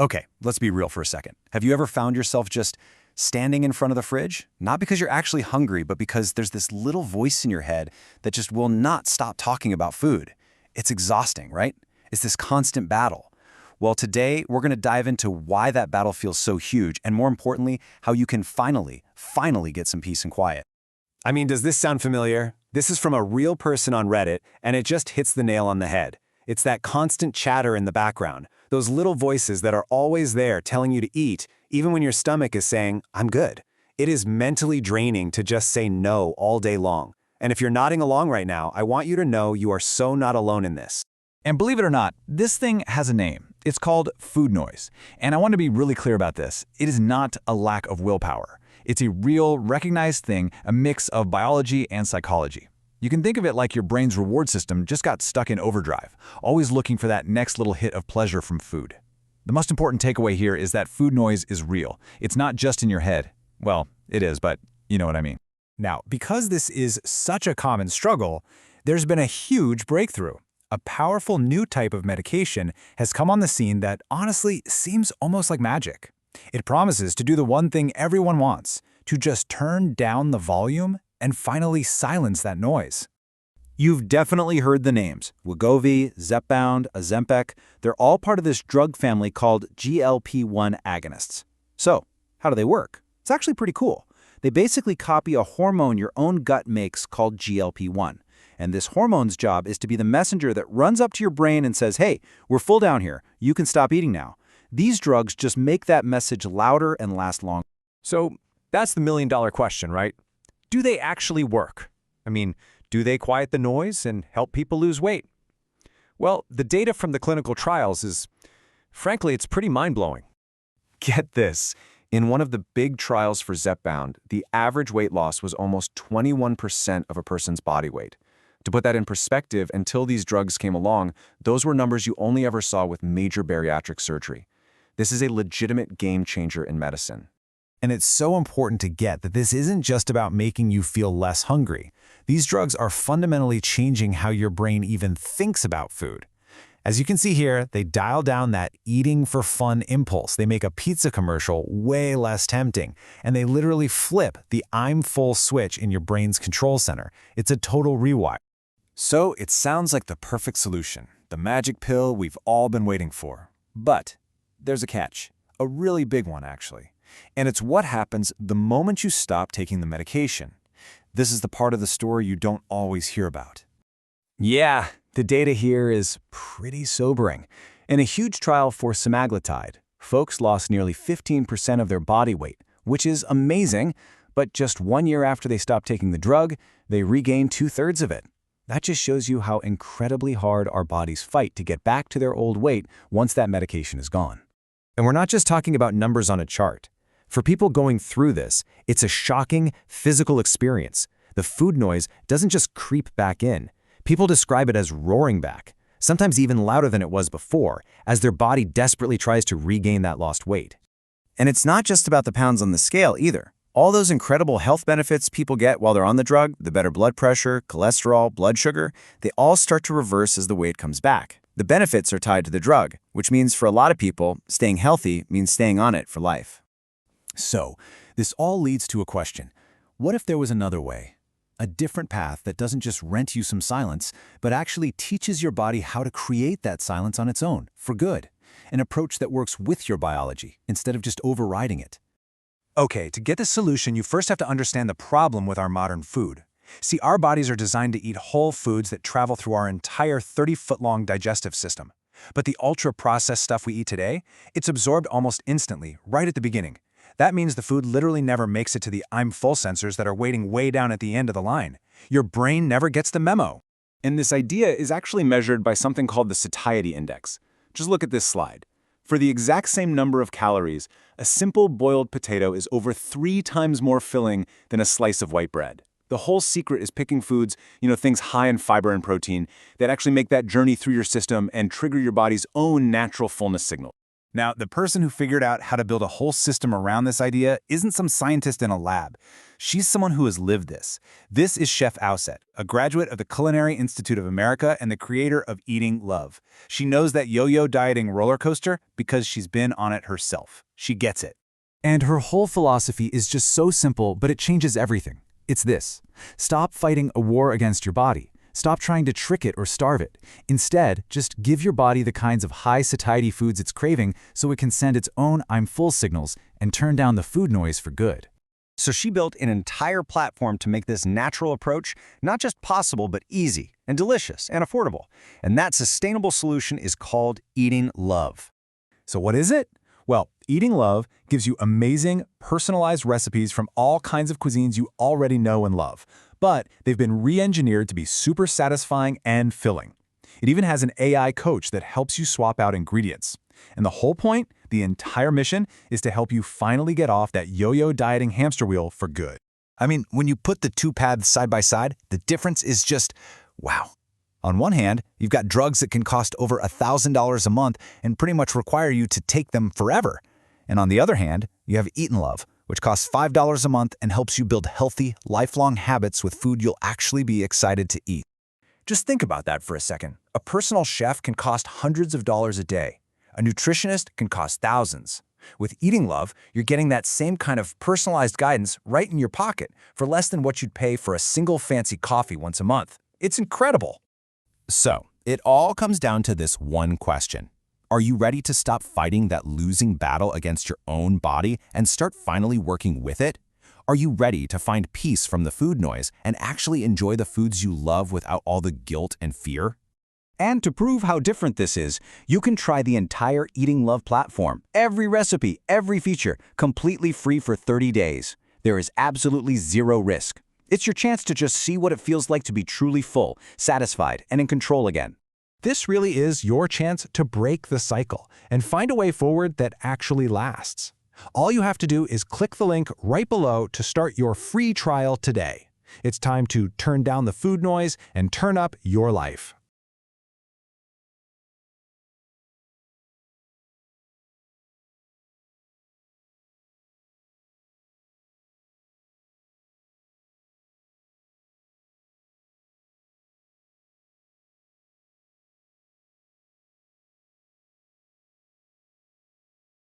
Okay, let's be real for a second. Have you ever found yourself just standing in front of the fridge? Not because you're actually hungry, but because there's this little voice in your head that just will not stop talking about food. It's exhausting, right? It's this constant battle. Well, today we're going to dive into why that battle feels so huge, and more importantly, how you can finally get some peace and quiet. I mean, does this sound familiar? This is from a real person on Reddit, and it just hits the nail on the head. It's that constant chatter in the background, those little voices that are always there telling you to eat, even when your stomach is saying, I'm good. It is mentally draining to just say no all day long. And if you're nodding along right now, I want you to know you are so not alone in this. And believe it or not, this thing has a name. It's called food noise. And I want to be really clear about this. It is not a lack of willpower. It's a real, recognized thing, a mix of biology and psychology. You can think of it like your brain's reward system just got stuck in overdrive, always looking for that next little hit of pleasure from food. The most important takeaway here is that food noise is real. It's not just in your head. Well, it is, but you know what I mean. Now, because this is such a common struggle, there's been a huge breakthrough. A powerful new type of medication has come on the scene that honestly seems almost like magic. It promises to do the one thing everyone wants, to just turn down the volume and finally silence that noise. You've definitely heard the names. Wegovy, Zepbound, Ozempic, they're all part of this drug family called GLP1 agonists. So, how do they work? It's actually pretty cool. They basically copy a hormone your own gut makes called GLP1. And this hormone's job is to be the messenger that runs up to your brain and says, hey, we're full down here. You can stop eating now. These drugs just make that message louder and last longer. So that's the million-dollar question, right? Do they actually work? I mean, do they quiet the noise and help people lose weight? Well, the data from the clinical trials is, frankly, it's pretty mind-blowing. Get this. In one of the big trials for Zepbound, the average weight loss was almost 21% of a person's body weight. To put that in perspective, until these drugs came along, those were numbers you only ever saw with major bariatric surgery. This is a legitimate game changer in medicine. And it's so important to get that this isn't just about making you feel less hungry. These drugs are fundamentally changing how your brain even thinks about food. As you can see here, they dial down that eating for fun impulse. They make a pizza commercial way less tempting, and they literally flip the I'm full switch in your brain's control center. It's a total rewire. So it sounds like the perfect solution, the magic pill we've all been waiting for. But there's a catch, a really big one actually. And it's what happens the moment you stop taking the medication. This is the part of the story you don't always hear about. Yeah, the data here is pretty sobering. In a huge trial for semaglutide, folks lost nearly 15% of their body weight, which is amazing, but just 1 year after they stopped taking the drug, they regained 2/3 of it. That just shows you how incredibly hard our bodies fight to get back to their old weight once that medication is gone. And we're not just talking about numbers on a chart. For people going through this, it's a shocking physical experience. The food noise doesn't just creep back in. People describe it as roaring back, sometimes even louder than it was before, as their body desperately tries to regain that lost weight. And it's not just about the pounds on the scale either. All those incredible health benefits people get while they're on the drug, the better blood pressure, cholesterol, blood sugar, they all start to reverse as the weight comes back. The benefits are tied to the drug, which means for a lot of people, staying healthy means staying on it for life. So, this all leads to a question. What if there was another way? A different path that doesn't just rent you some silence, but actually teaches your body how to create that silence on its own, for good. An approach that works with your biology, instead of just overriding it. Okay, to get this solution, you first have to understand the problem with our modern food. See, our bodies are designed to eat whole foods that travel through our entire 30-foot-long digestive system. But the ultra-processed stuff we eat today, it's absorbed almost instantly, right at the beginning. That means the food literally never makes it to the I'm full sensors that are waiting way down at the end of the line. Your brain never gets the memo. And this idea is actually measured by something called the satiety index. Just look at this slide. For the exact same number of calories, a simple boiled potato is over 3 times more filling than a slice of white bread. The whole secret is picking foods, things high in fiber and protein, that actually make that journey through your system and trigger your body's own natural fullness signal. Now, the person who figured out how to build a whole system around this idea isn't some scientist in a lab. She's someone who has lived this. This is Chef Auset, a graduate of the Culinary Institute of America and the creator of Eating Love. She knows that yo-yo dieting roller coaster because she's been on it herself. She gets it. And her whole philosophy is just so simple, but it changes everything. It's this: stop fighting a war against your body. Stop trying to trick it or starve it. Instead, just give your body the kinds of high-satiety foods it's craving so it can send its own I'm full signals and turn down the food noise for good. So she built an entire platform to make this natural approach not just possible, but easy and delicious and affordable. And that sustainable solution is called Eating Love. So what is it? Well, Eating Love gives you amazing, personalized recipes from all kinds of cuisines you already know and love. But they've been re-engineered to be super satisfying and filling. It even has an AI coach that helps you swap out ingredients. And the whole point, the entire mission, is to help you finally get off that yo-yo dieting hamster wheel for good. I mean, when you put the two paths side by side, the difference is just, wow. On one hand, you've got drugs that can cost over $1,000 a month and pretty much require you to take them forever. And on the other hand, you have Eatin' Love, which costs $5 a month and helps you build healthy, lifelong habits with food you'll actually be excited to eat. Just think about that for a second. A personal chef can cost hundreds of dollars a day. A nutritionist can cost thousands. With Eating Love, you're getting that same kind of personalized guidance right in your pocket for less than what you'd pay for a single fancy coffee once a month. It's incredible. So, it all comes down to this one question. Are you ready to stop fighting that losing battle against your own body and start finally working with it? Are you ready to find peace from the food noise and actually enjoy the foods you love without all the guilt and fear? And to prove how different this is, you can try the entire Eating Love platform. Every recipe, every feature, completely free for 30 days. There is absolutely zero risk. It's your chance to just see what it feels like to be truly full, satisfied, and in control again. This really is your chance to break the cycle and find a way forward that actually lasts. All you have to do is click the link right below to start your free trial today. It's time to turn down the food noise and turn up your life.